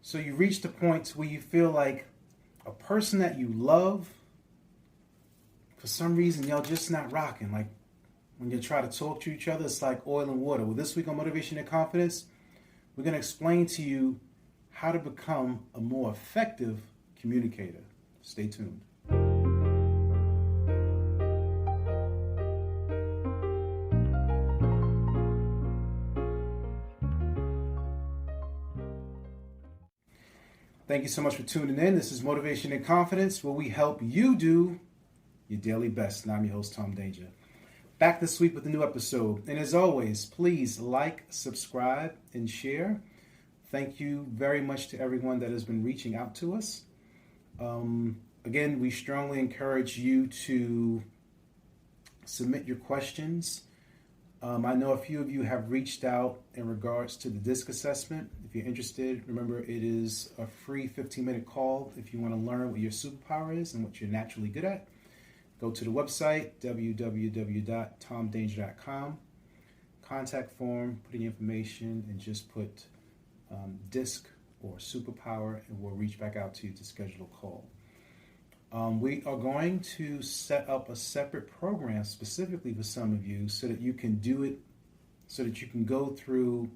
So you reach the point where you feel like a person that you love, for some reason, y'all just not rocking. Like when you try to talk to each other, it's like oil and water. Well, this week on Motivation and Confidence, we're going to explain to you how to become a more effective communicator. Stay tuned. Thank you so much for tuning in. This is Motivation and Confidence, where we help you do your daily best. And I'm your host, Tom Danger. Back this week with a new episode. And as always, please like, subscribe, and share. Thank you very much to everyone that has been reaching out to us. Again, we strongly encourage you to submit your questions. I know a few of you have reached out in regards to the DISC assessment. If you're interested, remember it is a free 15-minute call if you want to learn what your superpower is and what you're naturally good at. Go to the website, www.tomdanger.com, contact form, put in your information, and just put DISC or superpower, and we'll reach back out to you to schedule a call. We are going to set up a separate program specifically for some of you so that you can do it, so that you can go through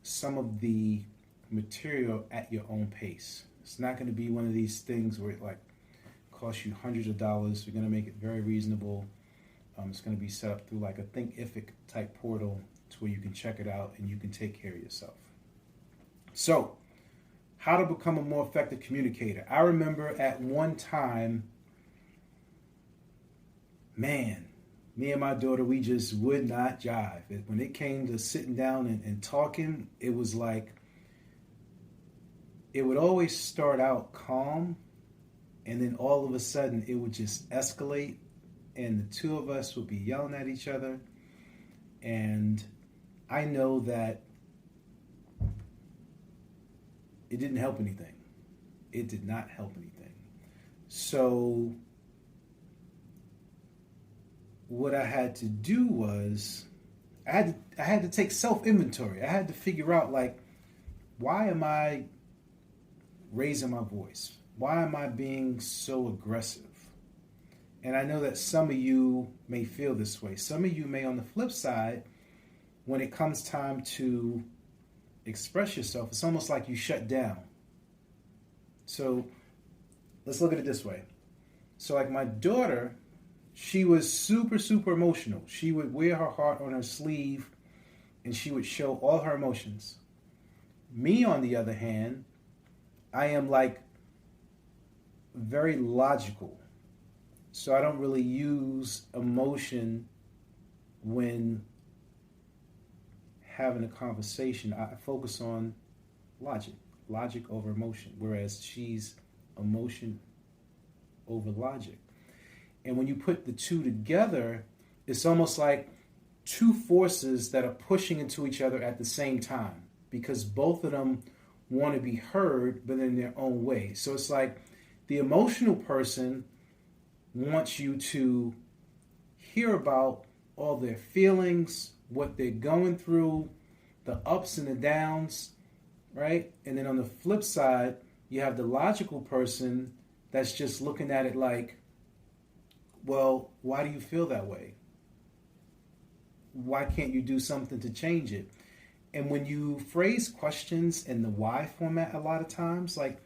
some of the material at your own pace. It's not going to be one of these things where it like costs you hundreds of dollars. We're going to make it very reasonable. It's going to be set up through like a Thinkific type portal to where you can check it out and you can take care of yourself. So, how to become a more effective communicator. I remember at one time, man, me and my daughter, we just would not jive. When it came to sitting down and talking, it was like, it would always start out calm, and then all of a sudden it would just escalate, and the two of us would be yelling at each other. And I know that it didn't help anything. It did not help anything. So what I had to do was I had to take self-inventory. I had to figure out, like, why am I raising my voice? Why am I being so aggressive? And I know that some of you may feel this way. Some of you may, on the flip side, when it comes time to express yourself, it's almost like you shut down. So let's look at it this way. So like my daughter, she was super, super emotional. She would wear her heart on her sleeve and she would show all her emotions. Me, on the other hand, I am like very logical. So I don't really use emotion when having a conversation. I focus on logic over emotion, whereas she's emotion over logic. And when you put the two together, it's almost like two forces that are pushing into each other at the same time, because both of them want to be heard, but in their own way. So it's like the emotional person wants you to hear about all their feelings, what they're going through, the ups and the downs, right? And then on the flip side, you have the logical person that's just looking at it like, well, why do you feel that way? Why can't you do something to change it? And when you phrase questions in the why format a lot of times, like,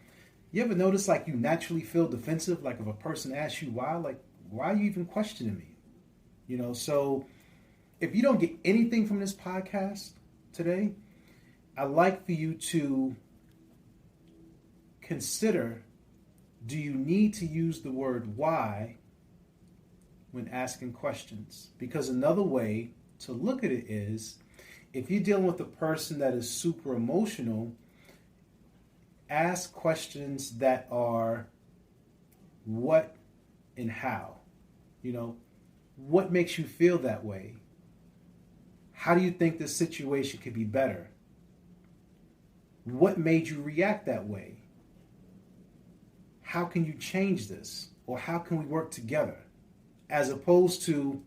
you ever notice like you naturally feel defensive? Like if a person asks you why, like, why are you even questioning me? You know, so if you don't get anything from this podcast today, I'd like for you to consider, do you need to use the word why when asking questions? Because another way to look at it is, if you're dealing with a person that is super emotional, ask questions that are what and how. You know, what makes you feel that way? How do you think this situation could be better? What made you react that way? How can you change this? Or how can we work together? As opposed to,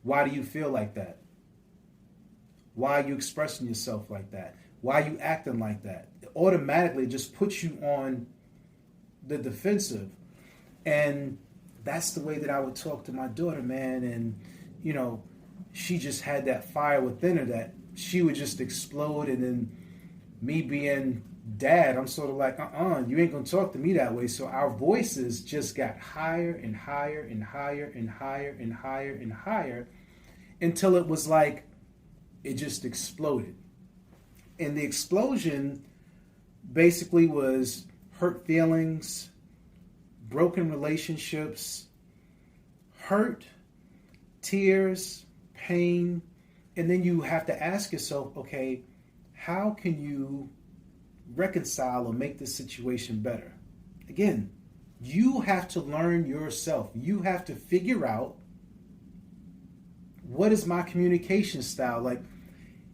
why do you feel like that? Why are you expressing yourself like that? Why are you acting like that? automatically just puts you on the defensive. And that's the way that I would talk to my daughter, man. And, you know, she just had that fire within her that she would just explode. And then me being dad, I'm sort of like, you ain't gonna talk to me that way. So our voices just got higher and higher and higher and higher and higher and higher until it was like it just exploded. And the explosion basically was hurt feelings, broken relationships, hurt, tears, pain. And then you have to ask yourself, okay, how can you reconcile or make this situation better? Again, you have to learn yourself. You have to figure out, what is my communication style? Like,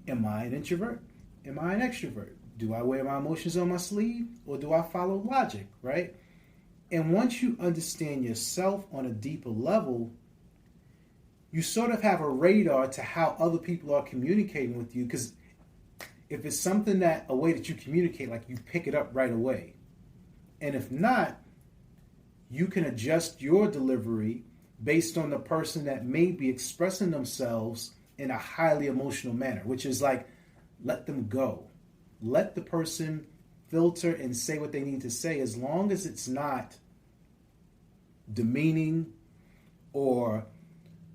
am I an introvert? Am I an extrovert? Do I wear my emotions on my sleeve, or do I follow logic, right? And once you understand yourself on a deeper level, you sort of have a radar to how other people are communicating with you. Because if it's something that, a way that you communicate, like, you pick it up right away. And if not, you can adjust your delivery based on the person that may be expressing themselves in a highly emotional manner, which is like, let them go. Let the person filter and say what they need to say, as long as it's not demeaning or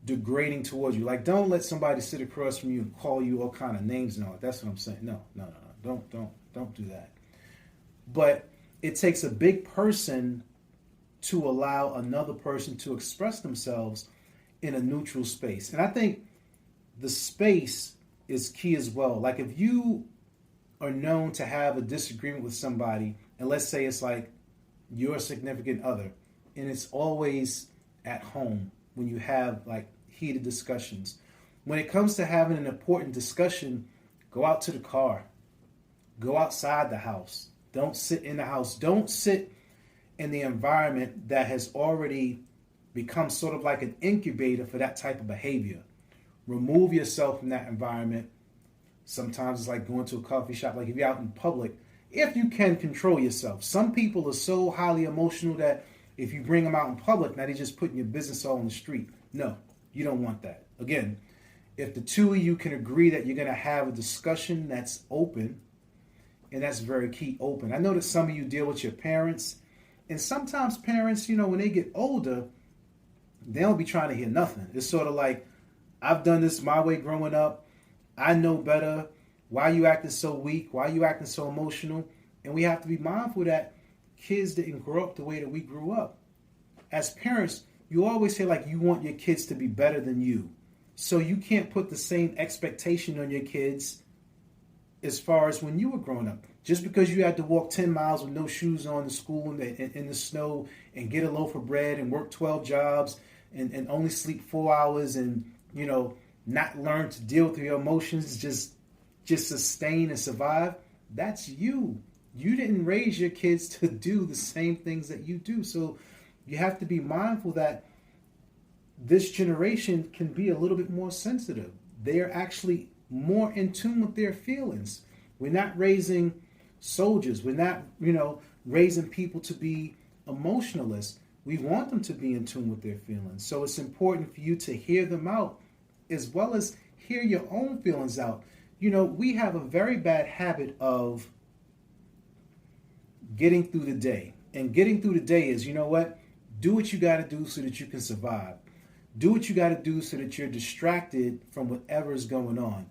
degrading towards you. Like, don't let somebody sit across from you and call you all kind of names and all that. That's what I'm saying. No. Don't do that. But it takes a big person to allow another person to express themselves in a neutral space. And I think the space is key as well. Like, if you are known to have a disagreement with somebody, and let's say it's like your significant other, and it's always at home when you have like heated discussions. When it comes to having an important discussion, go out to the car. Go outside the house. Don't sit in the house. Don't sit in the environment that has already become sort of like an incubator for that type of behavior. Remove yourself from that environment. Sometimes it's like going to a coffee shop. Like, if you're out in public, if you can control yourself. Some people are so highly emotional that if you bring them out in public, now they're just putting your business all on the street. No, you don't want that. Again, if the two of you can agree that you're going to have a discussion that's open, and that's very key, open. I know that some of you deal with your parents, and sometimes parents, when they get older, they don't be trying to hear nothing. It's sort of like, I've done this my way growing up. I know better. Why are you acting so weak? Why are you acting so emotional? And we have to be mindful that kids didn't grow up the way that we grew up. As parents, you always say like you want your kids to be better than you. So you can't put the same expectation on your kids as far as when you were growing up. Just because you had to walk 10 miles with no shoes on to school in the snow and get a loaf of bread and work 12 jobs and only sleep 4 hours and, not learn to deal with your emotions, just sustain and survive, that's you. You didn't raise your kids to do the same things that you do. So you have to be mindful that this generation can be a little bit more sensitive. They are actually more in tune with their feelings. We're not raising soldiers. We're not, raising people to be emotionalists. We want them to be in tune with their feelings. So it's important for you to hear them out as well as hear your own feelings out. We have a very bad habit of getting through the day. And getting through the day is, do what you got to do so that you can survive. Do what you got to do so that you're distracted from whatever is going on.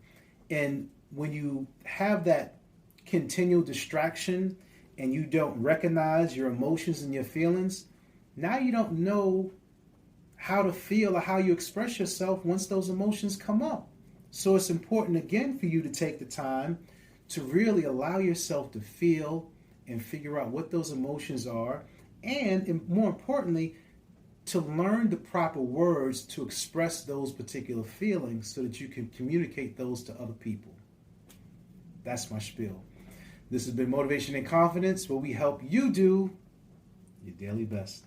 And when you have that continual distraction and you don't recognize your emotions and your feelings, now you don't know how to feel or how you express yourself once those emotions come up. So it's important again for you to take the time to really allow yourself to feel and figure out what those emotions are, and more importantly, to learn the proper words to express those particular feelings so that you can communicate those to other people. That's my spiel. This has been Motivation and Confidence, where we help you do your daily best.